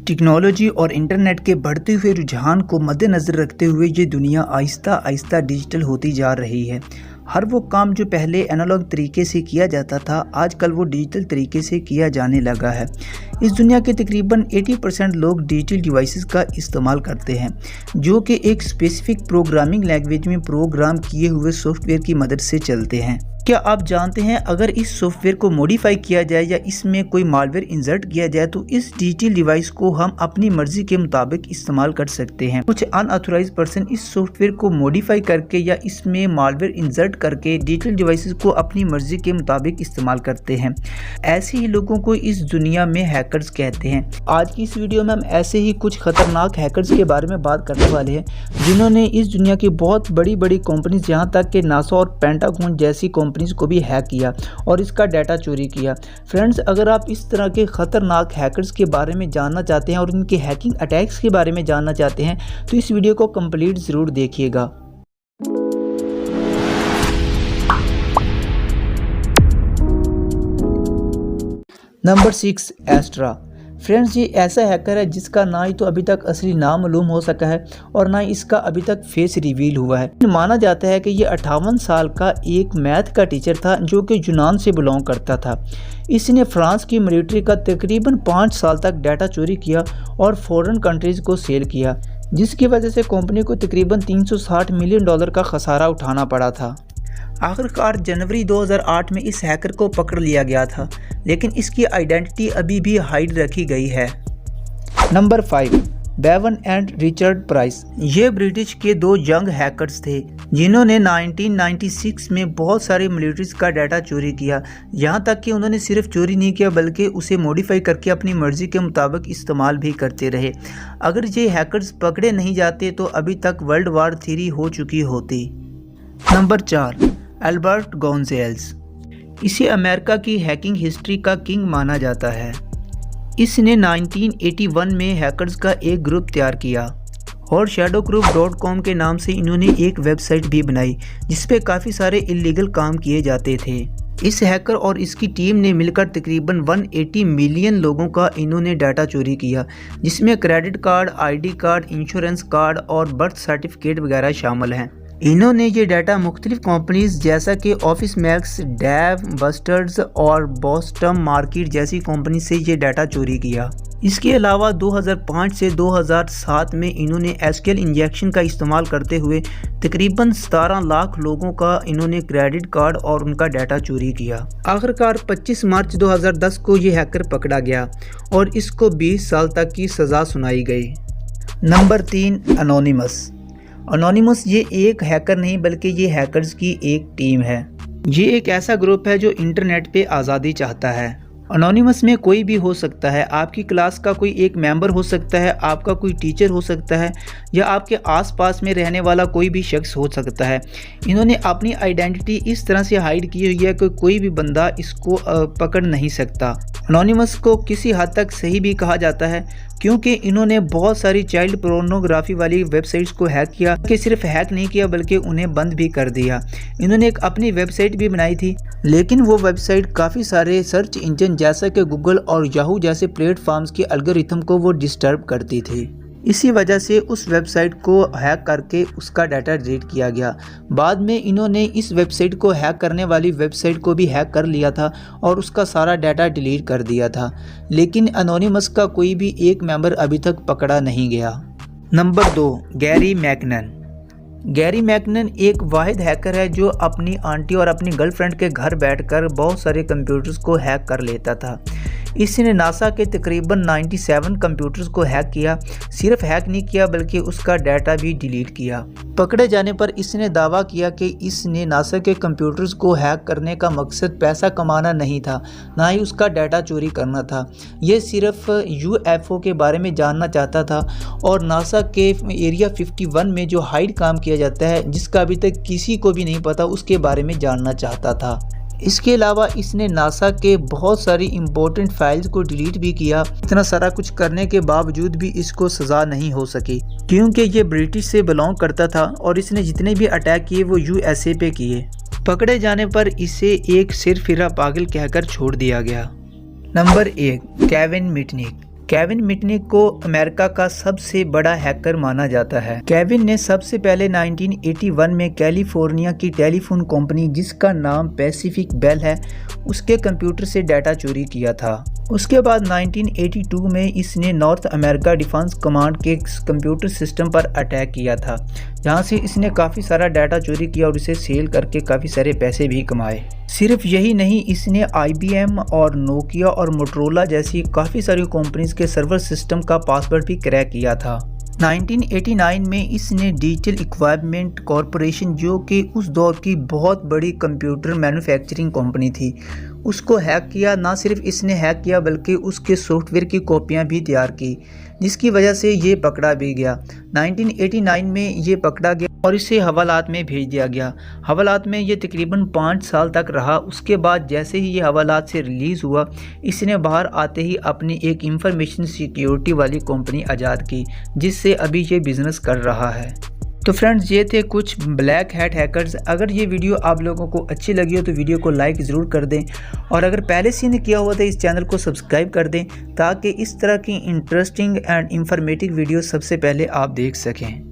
Technology और internet के बढ़ते हुए रुझान को मद्देनज़र रखते हुए ये दुनिया आहिस्ता आहिस्ता डिजिटल होती जा रही है। हर वो काम जो पहले एनालॉग तरीके से किया जाता था, आजकल वो डिजिटल तरीके से किया जाने लगा है। इस दुनिया के तकरीबन 80% लोग डिजिटल डिवाइसेस का इस्तेमाल करते हैं, जो कि एक स्पेसिफिक प्रोग्रामिंग लैंग्वेज में प्रोग्राम किए हुए सॉफ्टवेयर की मदद से चलते हैं। क्या आप जानते हैं, अगर इस सॉफ्टवेयर को मॉडिफाई किया जाए या इसमें कोई मालवेयर इंसर्ट किया जाए तो इस डिजिटल डिवाइस को हम अपनी मर्जी के मुताबिक इस्तेमाल कर सकते हैं। कुछ अनऑथोराइज्ड पर्सन इस सॉफ्टवेयर को मॉडिफाई करके या इसमें मालवेयर इंसर्ट करके डिजिटल डिवाइसेस को अपनी मर्जी के मुताबिक इस्तेमाल करते हैं। ऐसे ही लोगों को इस दुनिया में हैकर्स कहते हैं। आज की इस वीडियो में हम ऐसे ही कुछ खतरनाक हैकर्स के बारे में बात करने वाले हैं, जिन्होंने इस दुनिया की बहुत बड़ी बड़ी कंपनीज, यहाँ तक कि नासा और पेंटागन जैसी को भी हैक किया और इसका डाटा चोरी किया। फ्रेंड्स, अगर आप इस तरह के खतरनाक हैकर्स के बारे में जानना चाहते हैं और उनके हैकिंग अटैक्स के बारे में जानना चाहते हैं तो इस वीडियो को कंप्लीट जरूर देखिएगा। Number 6, extra. फ्रेंड्स, ये ऐसा हैकर है जिसका ना ही तो अभी तक असली नाम मालूम हो सका है और ना ही इसका अभी तक फेस रिवील हुआ है। माना जाता है कि ये 58 साल का एक मैथ का टीचर था जो कि यूनान से बिलोंग करता था। इसने फ्रांस की मिलिट्री का तकरीबन 5 साल तक डाटा चोरी किया और फॉरेन कंट्रीज को सेल किया, जिसकी वजह से कंपनी को तकरीबन $360 मिलियन का खसारा उठाना पड़ा था। आखिरकार जनवरी 2008 में इस हैकर को पकड़ लिया गया था, लेकिन इसकी आइडेंटिटी अभी भी हाइड रखी गई है। Number 5, Bevan and Richard price. ये ब्रिटिश के 2 यंग हैकर्स थे जिन्होंने 1996 में बहुत सारे मिलिट्रीज का डाटा चोरी किया। यहाँ तक कि उन्होंने सिर्फ चोरी नहीं किया बल्कि उसे मॉडिफाई करके अपनी मर्जी के मुताबिक इस्तेमाल भी करते रहे। अगर ये हैकर्स पकड़े नहीं जाते तो अभी तक वर्ल्ड वॉर 3 हो चुकी होती। Number 4, Albert Gonzales. इसे अमेरिका की हैकिंग हिस्ट्री का किंग माना जाता है। इसने 1981 में हैकर्स का एक ग्रुप तैयार किया और shadowgroup.com के नाम से इन्होंने एक वेबसाइट भी बनाई जिस पे काफ़ी सारे इलीगल काम किए जाते थे। इस हैकर और इसकी टीम ने मिलकर तकरीबन 180 मिलियन लोगों का इन्होंने डाटा चोरी किया, जिसमें credit card, ID card, insurance card और बर्थ सर्टिफिकेट वगैरह शामिल हैं। इन्होंने ये डाटा मुख्तलिफ कंपनीज जैसा कि ऑफिस मैक्स, डेव, बस्टर्स और बोस्टन मार्केट जैसी कंपनी से ये डाटा चोरी किया। इसके अलावा 2005 से 2007 में इन्होंने SQL इंजेक्शन का इस्तेमाल करते हुए तकरीबन 17 लाख लोगों का इन्होंने क्रेडिट कार्ड और उनका डाटा चोरी किया। आखिरकार 25 मार्च 2010 को ये हैकर पकड़ा गया और इसको 20 साल तक की सज़ा सुनाई गई। Number 3, anonymous. ये एक हैकर नहीं बल्कि ये हैकर्स की एक टीम है। ये एक ऐसा ग्रुप है जो इंटरनेट पे आज़ादी चाहता है। अनोनिमस में कोई भी हो सकता है, आपकी क्लास का कोई एक मेंबर हो सकता है, आपका कोई टीचर हो सकता है या आपके आसपास में रहने वाला कोई भी शख्स हो सकता है। इन्होंने अपनी आइडेंटिटी इस तरह से हाइड की हुई है कि कोई भी बंदा इसको पकड़ नहीं सकता। अनोनिमस को किसी हद तक सही भी कहा जाता है क्योंकि इन्होंने बहुत सारी चाइल्ड पोर्नोग्राफी वाली वेबसाइट्स को हैक किया, कि सिर्फ हैक नहीं किया बल्कि उन्हें बंद भी कर दिया। इन्होंने एक अपनी वेबसाइट भी बनाई थी, लेकिन वो वेबसाइट काफ़ी सारे सर्च इंजन जैसा कि गूगल और याहू जैसे प्लेटफॉर्म्स के एल्गोरिथम को वो डिस्टर्ब करती थी। इसी वजह से उस वेबसाइट को हैक करके उसका डाटा डिलीट किया गया। बाद में इन्होंने इस वेबसाइट को हैक करने वाली वेबसाइट को भी हैक कर लिया था और उसका सारा डाटा डिलीट कर दिया था, लेकिन अनोनिमस का कोई भी एक मेंबर अभी तक पकड़ा नहीं गया। Number 2, Gary McKinnon. Gary McKinnon एक वाहिद हैकर है जो अपनी आंटी और अपनी गर्लफ्रेंड के घर बैठकर बहुत सारे कंप्यूटर्स को हैक कर लेता था। इसने नासा के तकरीबन 97 कंप्यूटर्स को हैक किया। सिर्फ हैक नहीं किया बल्कि उसका डाटा भी डिलीट किया। पकड़े जाने पर इसने दावा किया कि इसने नासा के कंप्यूटर्स को हैक करने का मकसद पैसा कमाना नहीं था, ना ही उसका डाटा चोरी करना था। ये सिर्फ UFO के बारे में जानना चाहता था और नासा के एरिया 51 में जो हाइड काम किया जाता है, जिसका अभी तक किसी को भी नहीं पता, उसके बारे में जानना चाहता था। इसके अलावा इसने नासा के बहुत सारी इम्पोर्टेंट फाइल्स को डिलीट भी किया। इतना सारा कुछ करने के बावजूद भी इसको सज़ा नहीं हो सकी क्योंकि ये ब्रिटिश से बिलोंग करता था और इसने जितने भी अटैक किए वो USA पे किए। पकड़े जाने पर इसे एक सिरफिरा पागल कहकर छोड़ दिया गया। Number 1, Kevin Mitnick. Kevin Mitnick को अमेरिका का सबसे बड़ा हैकर माना जाता है। केविन ने सबसे पहले 1981 में कैलिफोर्निया की टेलीफोन कंपनी जिसका नाम पैसिफिक बेल है उसके कंप्यूटर से डाटा चोरी किया था। उसके बाद 1982 में इसने नॉर्थ अमेरिका डिफेंस कमांड के कंप्यूटर सिस्टम पर अटैक किया था, जहां से इसने काफ़ी सारा डाटा चोरी किया और इसे सेल करके काफ़ी सारे पैसे भी कमाए। सिर्फ यही नहीं, इसने IBM और नोकिया और मोटरोला जैसी काफ़ी सारी कंपनीज के सर्वर सिस्टम का पासवर्ड भी क्रैक किया था। 1989 में इसने डिजिटल इक्विपमेंट कॉरपोरेशन, जो कि उस दौर की बहुत बड़ी कंप्यूटर मैन्युफैक्चरिंग कंपनी थी, उसको हैक किया। ना सिर्फ इसने हैक किया बल्कि उसके सॉफ्टवेयर की कॉपियां भी तैयार की, जिसकी वजह से ये पकड़ा भी गया। 1989 में ये पकड़ा गया और इसे हवालात में भेज दिया गया। हवालात में ये तकरीबन 5 साल तक रहा। उसके बाद जैसे ही ये हवालात से रिलीज़ हुआ, इसने बाहर आते ही अपनी एक इंफॉर्मेशन सिक्योरिटी वाली कंपनी आज़ाद की, जिससे अभी ये बिज़नेस कर रहा है। तो फ्रेंड्स, ये थे कुछ ब्लैक हैट हैकर्स। अगर ये वीडियो आप लोगों को अच्छी लगी हो तो वीडियो को लाइक ज़रूर कर दें, और अगर पहले से नहीं किया हुआ तो इस चैनल को सब्सक्राइब कर दें, ताकि इस तरह की इंटरेस्टिंग एंड इंफॉर्मेटिव वीडियो सबसे पहले आप देख सकें।